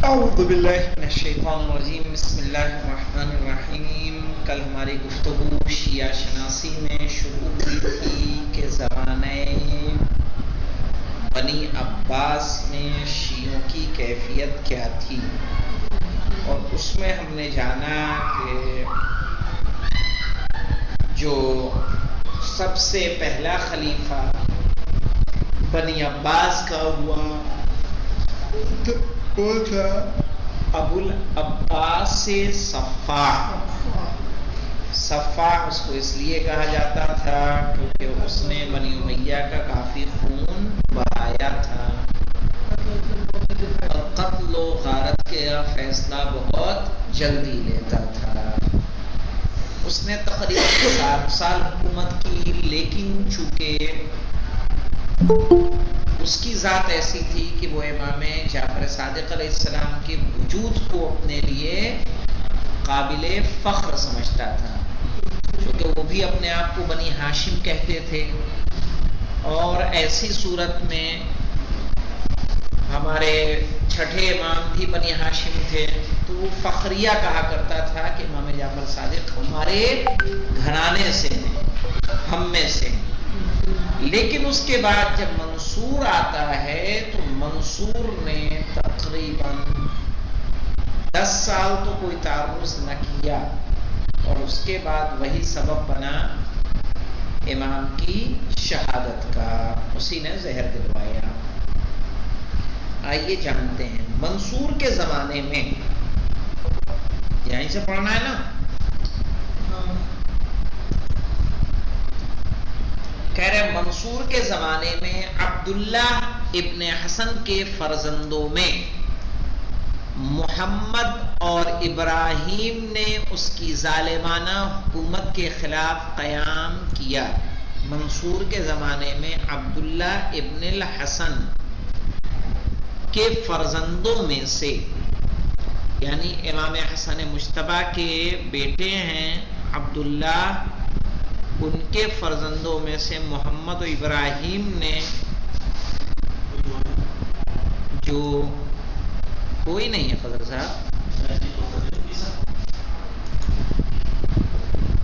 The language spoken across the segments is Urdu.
اعوذ باللہ من الشیطان الرجیم بسم اللہ الرحمن الرحیم. کل ہماری گفتگو شیعہ شناسی میں شروع ہوئی تھی کہ زمانہ بنی عباس میں شیعوں کی کیفیت کیا تھی، اور اس میں ہم نے جانا کہ جو سب سے پہلا خلیفہ بنی عباس کا ہوا وہ تھا ابو العباس صفاح. اس کو اس لیے کہا جاتا تھا کیونکہ اس نے بنی امیہ کا کافی خون بہایا تھا اور قتل و غارت کا فیصلہ بہت جلدی لیتا تھا. اس نے تقریباً 7 سال حکومت کی، لیکن چونکہ اس کی ذات ایسی تھی کہ وہ امام جعفر صادق علیہ السلام کے وجود کو اپنے لیے قابل فخر سمجھتا تھا، کیونکہ وہ بھی اپنے آپ کو بنی ہاشم کہتے تھے، اور ایسی صورت میں ہمارے چھٹے امام بھی بنی ہاشم تھے، تو وہ فخریہ کہا کرتا تھا کہ امام جعفر صادق ہمارے گھرانے سے ہیں، ہم میں سے ہیں. لیکن اس کے بعد جب منصور آتا ہے تو منصور نے تقریباً 10 سال تو کوئی تعرض نہ کیا، اور اس کے بعد وہی سبب بنا امام کی شہادت کا، اسی نے زہر دلوایا. آئیے جانتے ہیں منصور کے زمانے میں، یہیں سے پڑھنا ہے نا. کہہ رہے منصور کے زمانے میں عبداللہ ابن حسن کے فرزندوں میں محمد اور ابراہیم نے اس کی ظالمانہ حکومت کے خلاف قیام کیا. منصور کے زمانے میں عبداللہ ابن الحسن کے فرزندوں میں سے، یعنی امام حسن مجتبی کے بیٹے ہیں عبداللہ، ان کے فرزندوں میں سے محمد و ابراہیم نے، جو کوئی نہیں ہے فضل صاحب،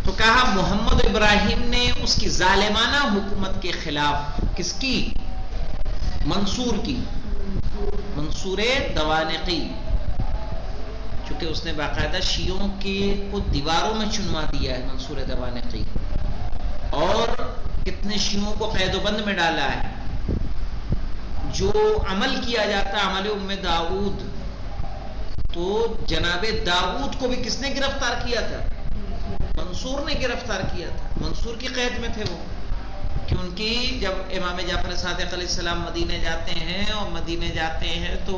تو کہا محمد و ابراہیم نے اس کی ظالمانہ حکومت کے خلاف، کس کی؟ منصور کی، منصور دوانقی، چونکہ اس نے باقاعدہ شیعوں کے کو دیواروں میں چنوا دیا ہے منصور دوانقی، اور کتنے شیعوں کو قید و بند میں ڈالا ہے. جو عمل کیا جاتا ہے عمل ام داؤد، تو جناب داؤد کو بھی کس نے گرفتار کیا تھا؟ منصور نے گرفتار کیا تھا. منصور کی قید میں تھے وہ، کہ ان کی جب امام جعفر صادق علیہ السلام مدینے جاتے ہیں، اور مدینے جاتے ہیں تو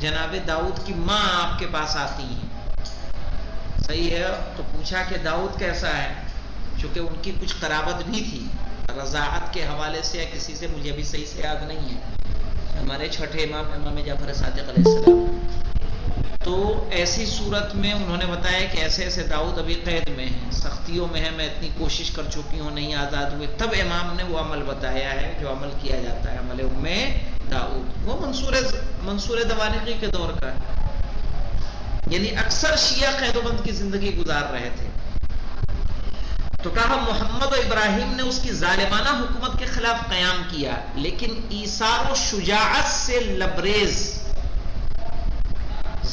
جناب داؤد کی ماں آپ کے پاس آتی ہیں، صحیح ہے، تو پوچھا کہ داؤد کیسا ہے، چونکہ ان کی کچھ قرابت بھی تھی رضاعت کے حوالے سے یا کسی سے، مجھے ابھی صحیح سے یاد نہیں ہے، ہمارے چھٹے امام امام جعفر صادق علیہ السلام. تو ایسی صورت میں انہوں نے بتایا کہ ایسے ایسے داؤد ابھی قید میں ہیں، سختیوں میں ہیں، میں اتنی کوشش کر چکی ہوں، نہیں آزاد ہوئے. تب امام نے وہ عمل بتایا ہے جو عمل کیا جاتا ہے، عمل ام داؤد، وہ منصور دوانقی کے دور کا ہے. یعنی اکثر شیعہ قید و بند کی زندگی گزار رہے تھے. تو کہا محمد و ابراہیم نے اس کی ظالمانہ حکومت کے خلاف قیام کیا، لیکن ایثار و شجاعت سے لبریز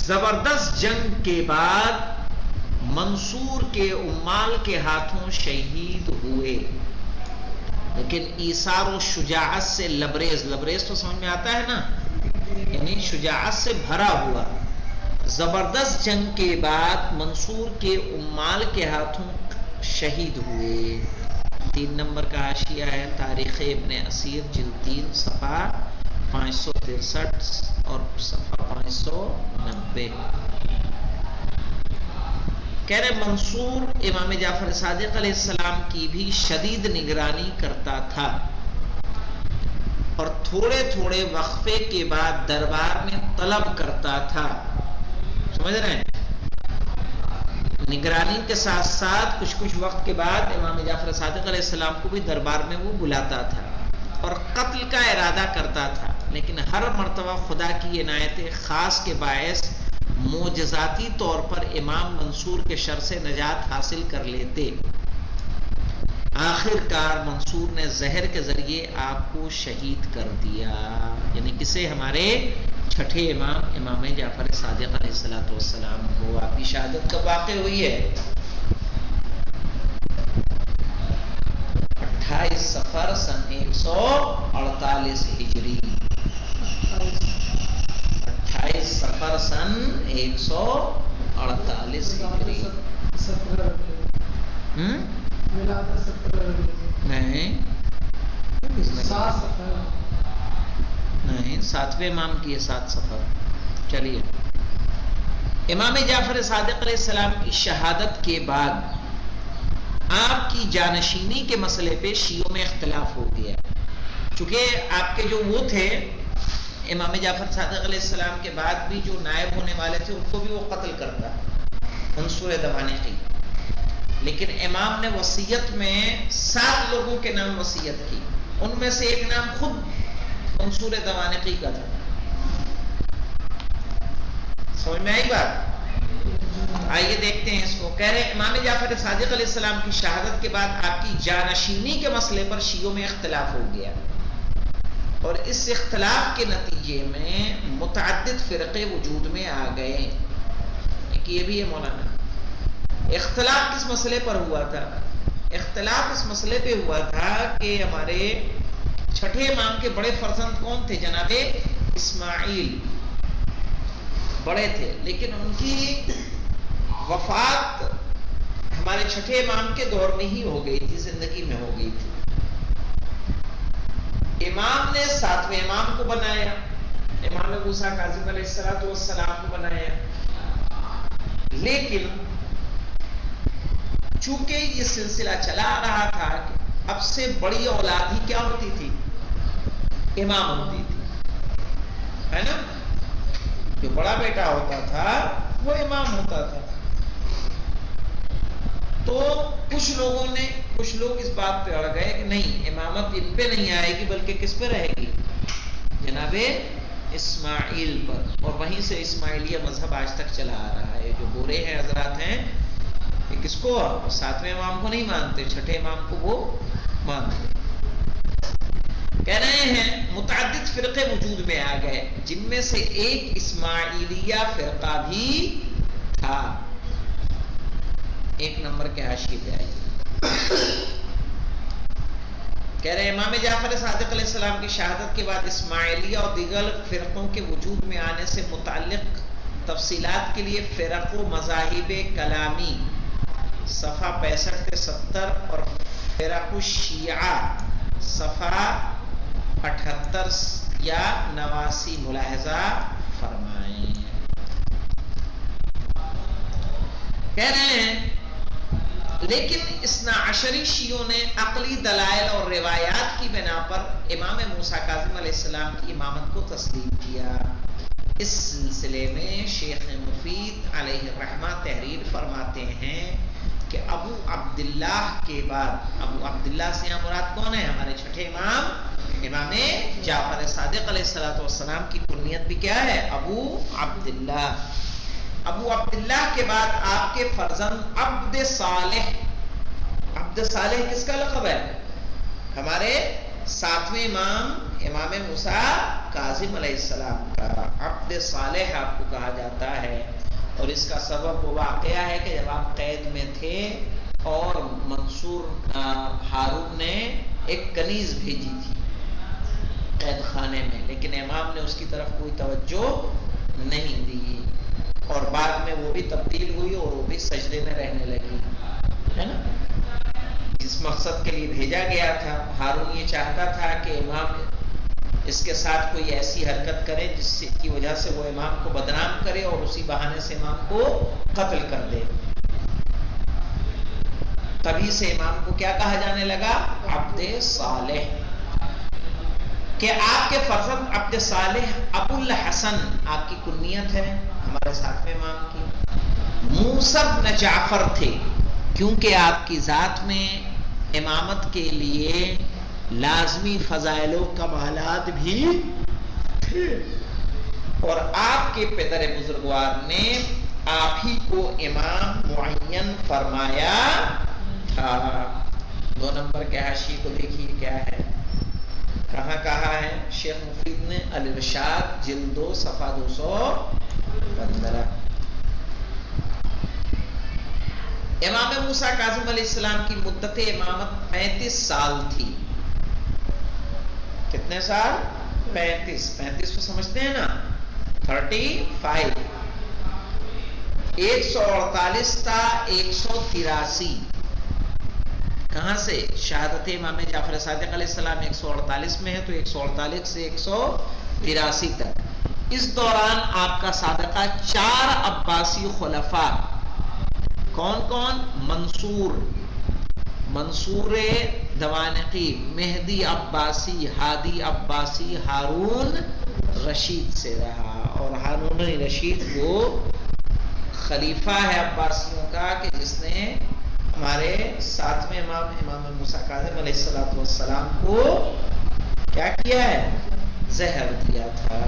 زبردست جنگ کے بعد منصور کے عمال کے ہاتھوں شہید ہوئے. لیکن ایثار و شجاعت سے لبریز، لبریز تو سمجھ میں آتا ہے نا، یعنی شجاعت سے بھرا ہوا. زبردست جنگ کے بعد منصور کے عمال کے ہاتھوں شہید ہوئے. 3 نمبر کا حاشیہ ہے تاریخ ابن اسیر جلد 3 صفحہ 563 اور صفحہ 590. کہہ رہے منصور امام جعفر صادق علیہ السلام کی بھی شدید نگرانی کرتا تھا، اور تھوڑے تھوڑے وقفے کے بعد دربار میں طلب کرتا تھا. سمجھ رہے ہیں؟ نگرانی کے ساتھ ساتھ کچھ وقت کے بعد امام جعفر صادق علیہ السلام کو بھی دربار میں وہ بلاتا تھا اور قتل کا ارادہ کرتا تھا. لیکن ہر مرتبہ خدا کی عنایت خاص کے باعث معجزاتی طور پر امام منصور کے شر سے نجات حاصل کر لیتے. آخر کار منصور نے زہر کے ذریعے آپ کو شہید کر دیا. یعنی کسے؟ ہمارے چھٹے امام امام جعفر صادق علیہ السلام کو. آپ کی شہادت کب واقع ہوئی ہے؟ 28 صفر سن 148 ہجری. 28 صفر سن 148 ہجری. نہیں 7ویں امام کی ہے 7 صفر. چلیے، امام جعفر صادق علیہ السلام کی شہادت کے بعد آپ کی جانشینی کے مسئلے پہ شیعوں میں اختلاف ہو گیا. چونکہ آپ کے جو وہ تھے امام جعفر صادق علیہ السلام کے بعد بھی جو نائب ہونے والے تھے ان کو بھی وہ قتل کرتا، منصور دوانقی. لیکن امام نے وصیت میں 7 لوگوں کے نام وصیت کی. ان میں سے ایک نام خود منصور دوانقی کا تھا. سمجھ میں آئی بات؟ آئیے دیکھتے ہیں اس کو. کہہ رہے امام جعفر صادق علیہ السلام کی شہادت کے بعد آپ کی جانشینی کے مسئلے پر شیعوں میں اختلاف ہو گیا، اور اس اختلاف کے نتیجے میں متعدد فرقے وجود میں آ گئے. ایک یہ بھی ہے مولانا. اختلاف کس مسئلے پر ہوا تھا؟ اختلاف اس مسئلے پہ ہوا تھا کہ ہمارے چھٹے امام کے بڑے فرزند کون تھے؟ جناب اسماعیل بڑے تھے، لیکن ان کی وفات ہمارے چھٹے امام کے دور میں ہی ہو گئی تھی، زندگی میں ہو گئی تھی. امام نے 7ویں امام کو بنایا، امام موسیٰ کاظم علیہ السلام کو بنایا. لیکن چونکہ یہ سلسلہ چلا آ رہا تھا کہ اب سے بڑی اولاد ہی کیا ہوتی تھی؟ امام ہوتی تھی، ہے نا؟ جو بڑا بیٹا ہوتا تھا وہ امام ہوتا تھا. تو کچھ لوگ اس بات پہ اڑ گئے کہ نہیں، امامت ان پہ نہیں آئے گی بلکہ کس پہ رہے گی؟ جناب اسماعیل پر. اور وہیں سے اسماعیلیہ مذہب آج تک چلا آ رہا ہے. جو گورے ہیں حضرات ہیں یہ کس کو؟ 7ویں امام کو نہیں مانتے، چھٹے امام کو وہ مانتے. کہہ رہے ہیں متعدد فرقے وجود میں آ گئے، جن میں سے ایک اسماعیلیہ فرقہ بھی تھا. 1 نمبر کے حاشیے پہ آئیے. کہہ رہے ہیں امام جعفر صادق علیہ السلام کی شہادت کے بعد اسماعیلیہ اور دیگر فرقوں کے وجود میں آنے سے متعلق تفصیلات کے لیے فرق و مذاہب کلامی صفحہ 65 سے 70 اور فرق الشیعہ صفحہ 78 یا 89 ملاحظہ فرمائیں. کہہ رہے ہیں لیکن اثنا عشری شیعوں نے عقلی دلائل اور روایات کی بنا پر امام موسیٰ کاظم علیہ السلام کی امامت کو تسلیم کیا. اس سلسلے میں شیخ مفید علیہ الرحمہ تحریر فرماتے ہیں کہ ابو عبداللہ کے بعد، ابو عبداللہ سے یہاں مراد کون ہے؟ ہمارے چھٹے امام امام جعفر صادق علیہ السلام کی کنیت بھی کیا ہے؟ ابو عبداللہ. ابو عبداللہ کے بعد آپ کے فرزند عبد صالح. عبد صالح کس کا لقب ہے؟ ہمارے 7ویں امام امام موسیٰ کاظم علیہ السلام کا عبد صالح آپ کو کہا جاتا ہے. اور اس کا سبب وہ واقعہ ہے کہ جب آپ قید میں تھے اور منصور ہارون نے ایک کنیز بھیجی تھی قید خانے میں، لیکن امام نے اس کی طرف کوئی توجہ نہیں دی، اور بعد میں وہ بھی تبدیل ہوئی اور وہ بھی سجدے میں رہنے لگی، ہے نا؟ جس مقصد کے لیے بھیجا گیا تھا، ہارون یہ چاہتا تھا کہ امام اس کے ساتھ کوئی ایسی حرکت کرے جس کی وجہ سے وہ امام کو بدنام کرے اور اسی بہانے سے امام کو قتل کر دے. تبھی سے امام کو کیا کہا جانے لگا؟ عبد صالح. کہ آپ کے فرزند عبد صالح ابو الحسن آپ کی کنیت ہے ہمارے 7ویں امام کی. موسیٰ بن جعفر تھے، کیونکہ آپ کی ذات میں امامت کے لیے لازمی فضائل و کمالات بھی اور آپ کے پدر بزرگوار نے آپ ہی کو امام معین فرمایا تھا۔ 2 نمبر کے حاشیے کو دیکھیے کیا ہے، کہاں کہا ہے شیخ مفید نے؟ الارشاد جلد 2 صفحہ 215۔ امام موسیٰ کاظم علیہ السلام کی مدت امامت 35 سال تھی۔ کتنے سال؟ 35 کو سمجھتے ہیں نا، 35۔ 148 تا 183۔ کہاں سے؟ شہادت امام جعفر صادق علیہ السلام 148 میں ہے، تو 148 سے 183 تک اس دوران آپ کا سابقہ 4 عباسی خلفاء، کون کون؟ منصور دوانقی، مہدی عباسی، ہادی عباسی، ہارون رشید سے رہا۔ اور ہارون رشید وہ خلیفہ ہے عباسیوں کا کہ جس نے ہمارے 7ویں امام موسیٰ کاظم علیہ السلام کو کیا کیا ہے؟ زہر دیا تھا۔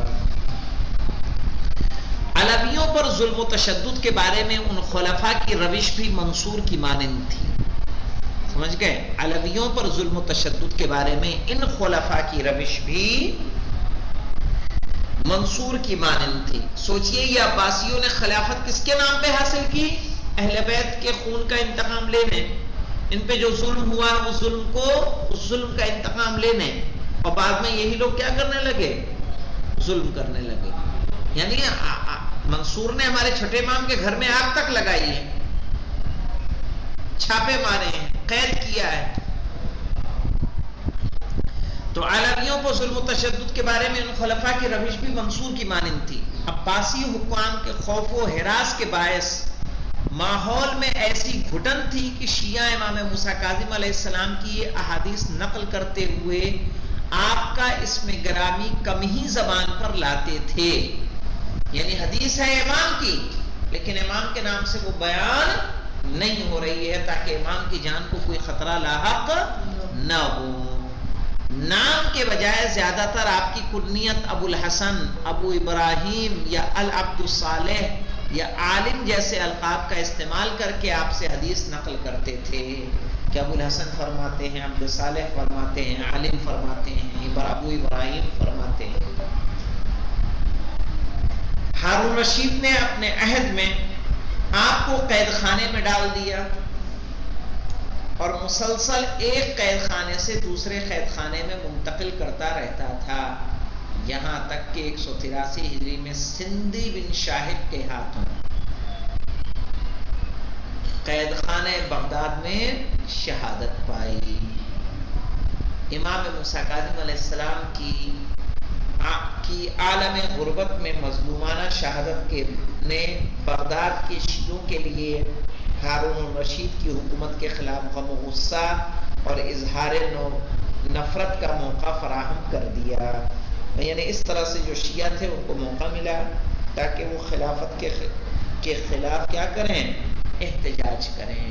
علویوں پر ظلم و تشدد کے بارے میں ان خلفاء کی روش بھی منصور کی مانند تھی۔ سمجھ گئے؟ علویوں پر ظلم و تشدد کے بارے میں ان خلفاء کی روش بھی منصور کی مانند تھی۔ سوچئے یہ عباسیوں نے خلافت کس کے نام پہ حاصل کی؟ اہل بیت کے خون کا انتقام لینے، ان پہ جو ظلم ہوا اس ظلم کا انتقام لینے، اور بعد میں یہی لوگ کیا کرنے لگے؟ ظلم کرنے لگے۔ یعنی منصور نے ہمارے چھٹے امام کے گھر میں آگ تک لگائی ہے، چھاپے مارے ہیں، قید کیا ہے۔ تو علویوں کو ظلم و تشدد کے بارے میں ان خلفاء کی روش بھی منصور کی مانند تھی۔ عباسی حکام کے خوف و ہراس کے باعث ماحول میں ایسی گھٹن تھی کہ شیعہ امام موسیٰ کاظم علیہ السلام کی یہ احادیث نقل کرتے ہوئے آپ کا اسم گرامی کم ہی زبان پر لاتے تھے۔ یعنی حدیث ہے امام کی، لیکن امام کے نام سے وہ بیان نہیں ہو رہی ہے تاکہ امام کی جان کو کوئی خطرہ لاحق نہ ہو۔ نام کے بجائے زیادہ تر آپ کی کنیت ابو الحسن، ابو ابراہیم یا العبد الصالح یا عالم جیسے القاب کا استعمال کر کے آپ سے حدیث نقل کرتے تھے کہ ابو الحسن فرماتے ہیں، عبد الصالح فرماتے ہیں، عالم فرماتے ہیں، ابو ابراہیم فرماتے ہیں۔ ہارون رشید نے اپنے عہد میں آپ کو قید خانے میں ڈال دیا اور مسلسل ایک قید خانے سے دوسرے قید خانے میں منتقل کرتا رہتا تھا، یہاں تک کہ 183 ہجری میں سندھی بن شاہد کے ہاتھوں قید خانے بغداد میں شہادت پائی۔ امام موسیٰ کاظم علیہ السلام کی عالم غربت میں مظلومانہ شہادت نے بغداد کے شیعوں کے لیے ہارون الرشید کی حکومت کے خلاف غم و غصہ اور اظہار نفرت کا موقع فراہم کر دیا۔ یعنی اس طرح سے جو شیعہ تھے ان کو موقع ملا تاکہ وہ خلافت کے خلاف کیا کریں؟ احتجاج کریں۔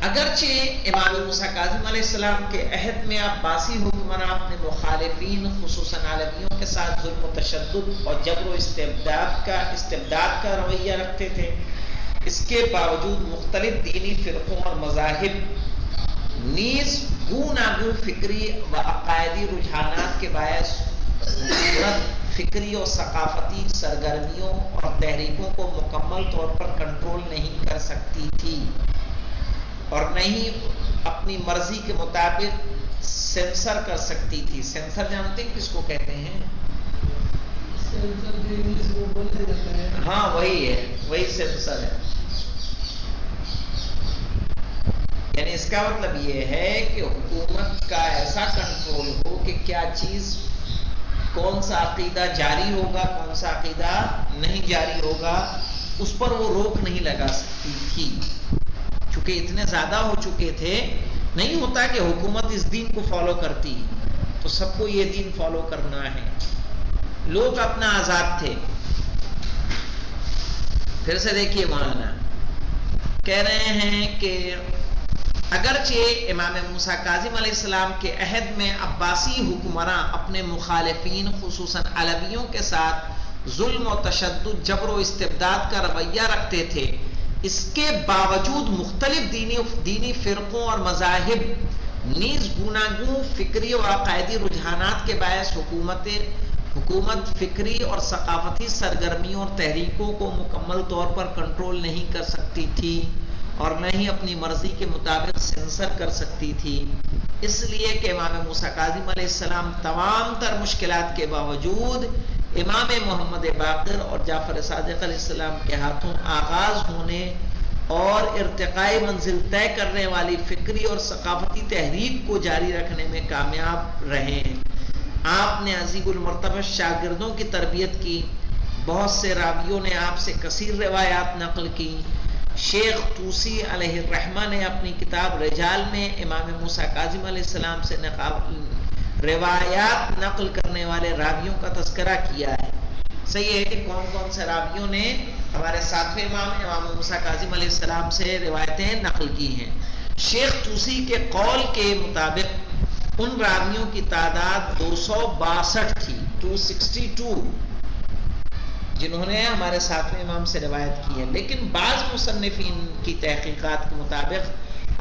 اگرچہ امام موسیٰ کاظم علیہ السلام کے عہد میں عباسی حکمراں اپنے مخالفین خصوصاً علویوں کے ساتھ ظلم و تشدد اور جبر و استبداد کا رویہ رکھتے تھے، اس کے باوجود مختلف دینی فرقوں اور مذاہب نیز گوناگون فکری و عقائدی رجحانات کے باعث فکری اور ثقافتی سرگرمیوں اور تحریکوں کو مکمل طور پر کنٹرول نہیں کر سکتی تھی اور نہ ہی اپنی مرضی کے مطابق سینسر کر سکتی تھی۔ سینسر جانتے ہیں کس کو کہتے ہیں؟ ہاں وہی ہے، وہی سینسر ہے۔ یعنی اس کا مطلب یہ ہے کہ حکومت کا ایسا کنٹرول ہو کہ کیا چیز، کون سا عقیدہ جاری ہوگا، کون سا عقیدہ نہیں جاری ہوگا، اس پر وہ روک نہیں لگا سکتی تھی، چونکہ اتنے زیادہ ہو چکے تھے۔ نہیں ہوتا کہ حکومت اس دین کو فالو کرتی تو سب کو یہ دین فالو کرنا ہے، لوگ اپنا آزاد تھے۔ پھر سے دیکھیے مولانا کہہ رہے ہیں کہ اگرچہ امام موسیٰ کاظم علیہ السلام کے عہد میں عباسی حکمراں اپنے مخالفین خصوصاً علویوں کے ساتھ ظلم و تشدد، جبر و استبداد کا رویہ رکھتے تھے، اس کے باوجود مختلف دینی فرقوں اور مذاہب نیز گوناگوں فکری اور عقائدی رجحانات کے باعث حکومت فکری اور ثقافتی سرگرمیوں اور تحریکوں کو مکمل طور پر کنٹرول نہیں کر سکتی تھی اور نہ ہی اپنی مرضی کے مطابق سینسر کر سکتی تھی، اس لیے کہ امام موسیٰ کاظم علیہ السلام تمام تر مشکلات کے باوجود امام محمد باقر اور جعفر صادق علیہ السلام کے ہاتھوں آغاز ہونے اور ارتقائی منزل طے کرنے والی فکری اور ثقافتی تحریک کو جاری رکھنے میں کامیاب رہے ہیں۔ آپ نے عظیم المرتبہ شاگردوں کی تربیت کی، بہت سے راویوں نے آپ سے کثیر روایات نقل کی۔ شیخ طوسی علیہ الرحمہ نے اپنی کتاب رجال میں امام موسیٰ کاظم علیہ السلام سے روایات نقل کرنے والے راویوں کا تذکرہ کیا ہے۔ صحیح ہے کہ کون کون سے راویوں نے ہمارے ساتویں امام موسیٰ کاظم علیہ السلام سے روایتیں نقل کی ہیں۔ شیخ طوسی کے قول کے مطابق ان راویوں کی تعداد 262 تھی، 262، جنہوں نے ہمارے ساتویں امام سے روایت کی ہے، لیکن بعض مصنفین کی تحقیقات کے مطابق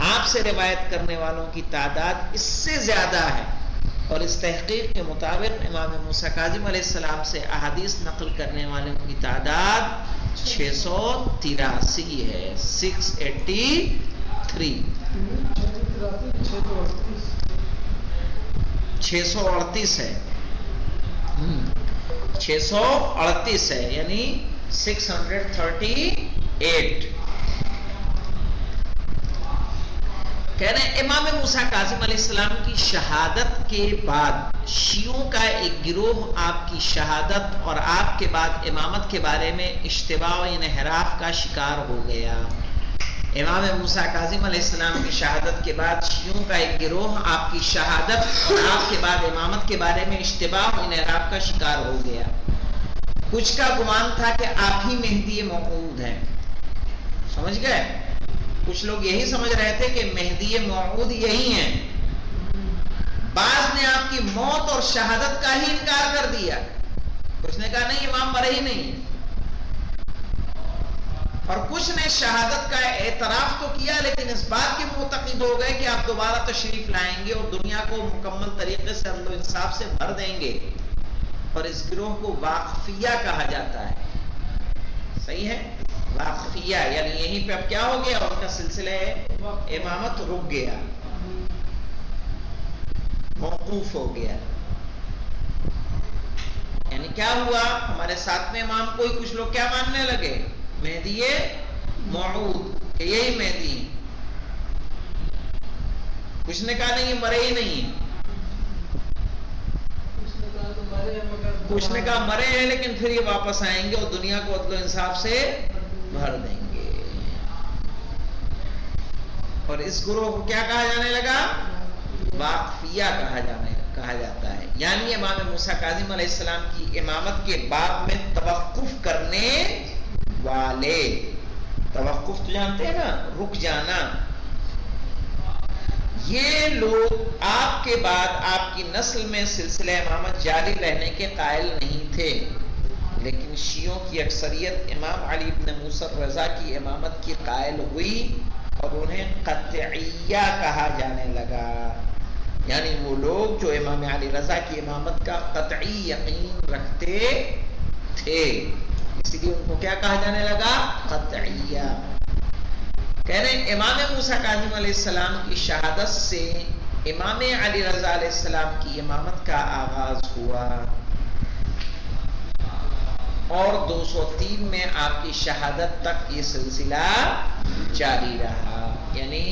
آپ سے روایت کرنے والوں کی تعداد اس سے زیادہ ہے، اور اس تحقیق کے مطابق امام موسیٰ کاظم علیہ السلام سے احادیث نقل کرنے والوں کی تعداد 683 ہے، 683، 638 ہے، 638 ہے، یعنی 638۔ کہہ رہے ہیں امام موسیٰ کاظم علیہ السلام کی شہادت کے بعد شیعوں کا ایک گروہ آپ کی شہادت اور آپ کے بعد امامت کے بارے میں اشتباہ و انحراف کا شکار ہو گیا۔ امام موسیٰ کاظم علیہ السلام کی شہادت کے بعد شیعوں کا ایک گروہ آپ کی شہادت اور آپ کے بعد امامت کے بارے میں اشتباہ و انحراف کا شکار ہو گیا۔ کچھ کا گمان تھا کہ آپ ہی مہدی موعود ہیں، سمجھ گئے؟ کچھ لوگ یہی سمجھ رہے تھے کہ مہدی موعود یہی ہیں۔ بعض نے آپ کی موت اور شہادت کا ہی انکار کر دیا، کچھ نے کہا نہیں امام مرے ہی نہیں، اور کچھ نے شہادت کا اعتراف تو کیا لیکن اس بات کے معتقد ہو گئے کہ آپ دوبارہ تشریف لائیں گے اور دنیا کو مکمل طریقے سے عدل و انصاف سے بھر دیں گے، اور اس گروہ کو واقفیہ کہا جاتا ہے۔ صحیح ہے، واقفیہ، یعنی یہیں پہ اب کیا ہو گیا، ان کا سلسلہ امامت رک گیا، موقوف ہو گیا۔ یعنی کیا ہوا، ہمارے ساتویں امام کو ہی کچھ لوگ کیا ماننے لگے، مہدی موعود، کہ یہی مہدی۔ کچھ نے کہا نہیں یہ مرے ہی نہیں، کچھ نے کہا مرے ہیں لیکن پھر یہ واپس آئیں گے اور دنیا کو عدل و انصاف سے بھر دیں گے۔ اور اس گروہ کو کیا کہا جانے لگا، واقفیہ کہا جاتا ہے، یعنی امام موسیٰ کاظم علیہ السلام کی امامت کے باب میں توقف کرنے والے۔ توقف تو جانتے ہیں نا، رک جانا۔ یہ لوگ آپ کے بعد آپ کی نسل میں سلسلہ امامت جاری رہنے کے قائل نہیں تھے، لیکن شیعوں کی اکثریت امام علی بن موسیٰ الرضا کی امامت کی قائل ہوئی اور انہیں قطعیہ کہا جانے لگا، یعنی وہ لوگ جو امام علی رضا کی امامت کا قطعی یقین رکھتے تھے، اسی لیے ان کو کیا کہا جانے لگا، قطعیہ۔ کہہ رہے ہیں امام موسیٰ کاظم علیہ السلام کی شہادت سے امام علی رضا علیہ السلام کی امامت کا آغاز ہوا اور 203 میں آپ کی شہادت تک یہ سلسلہ جاری رہا، یعنی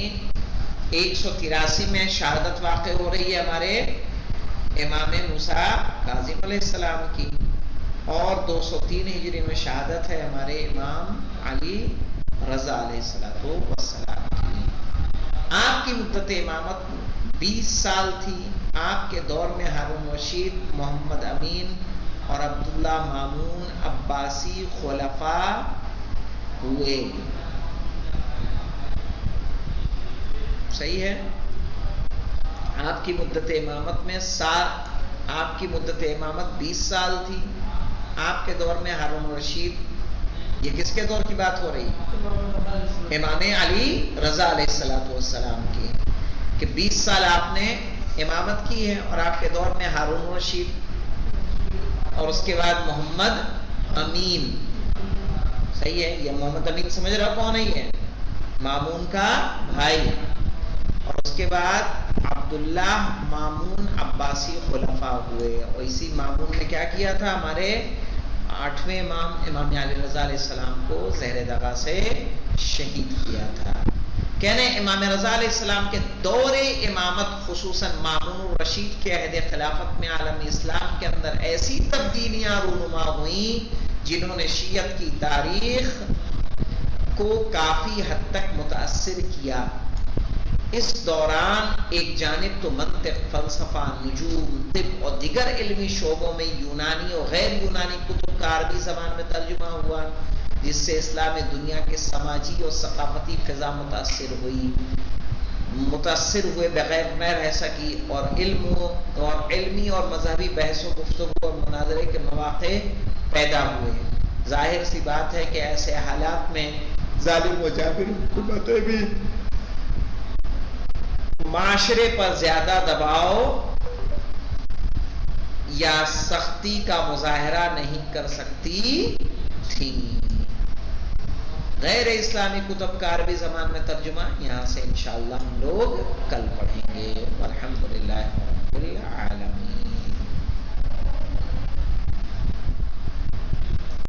183 میں شہادت واقع ہو رہی ہے ہمارے امام موسیٰ کاظم علیہ السلام کی، اور 203 ہجری میں شہادت ہے ہمارے امام علی رضا علیہ السلام کی۔ آپ کی مدت امامت 20 سال تھی۔ آپ کے دور میں ہارون رشید، محمد امین اور عبداللہ مامون عباسی خلفاء ہوئے۔ صحیح ہے. آپ کی مدت امامت میں آپ کی مدت امامت 20 سال تھی. آپ کے دور میں ہارون الرشید، یہ کس کے دور کی بات ہو رہی؟ امام علی رضا علیہ السلام کی، کہ 20 سال آپ نے امامت کی ہے، اور آپ کے دور میں ہارون الرشید اور اس کے بعد محمد امین. صحیح ہے. یہ محمد امین سمجھ رہا کون ہے؟ مامون کا بھائی. اور اس کے بعد عبداللہ مامون عباسی خلفاء ہوئے، اور اسی مامون نے کیا کیا تھا؟ ہمارے 8ویں امام علی رضا علیہ السلام کو زہر دغا سے شہید کیا تھا. کہنے امام رضا علیہ السلام کے دور امامت خصوصاً مامون الرشید کے عہد خلافت میں عالم اسلام کے اندر ایسی تبدیلیاں رونما ہوئیں جنہوں نے شیعت کی تاریخ کو کافی حد تک متاثر کیا. اس دوران ایک جانب تو منطق، فلسفہ، نجوم، طب اور دیگر علمی شعبوں میں یونانی اور غیر یونانی کتب کا عربی زبان میں ترجمہ ہوا، جس سے اسلامی دنیا کے سماجی اور ثقافتی فضا متاثر ہوئے بغیر نہ رہ سکی، اور علمی اور مذہبی بحث و گفتگو اور مناظرے کے مواقع پیدا ہوئے. ظاہر سی بات ہے کہ ایسے حالات میں ظالم و جابر حکومتیں بھی معاشرے پر زیادہ دباؤ یا سختی کا مظاہرہ نہیں کر سکتی تھیں. غیر اسلامی کتب کا عربی زبان میں ترجمہ یہاں سے انشاءاللہ ہم لوگ کل پڑھیں گے. والحمدللہ رب العالمین.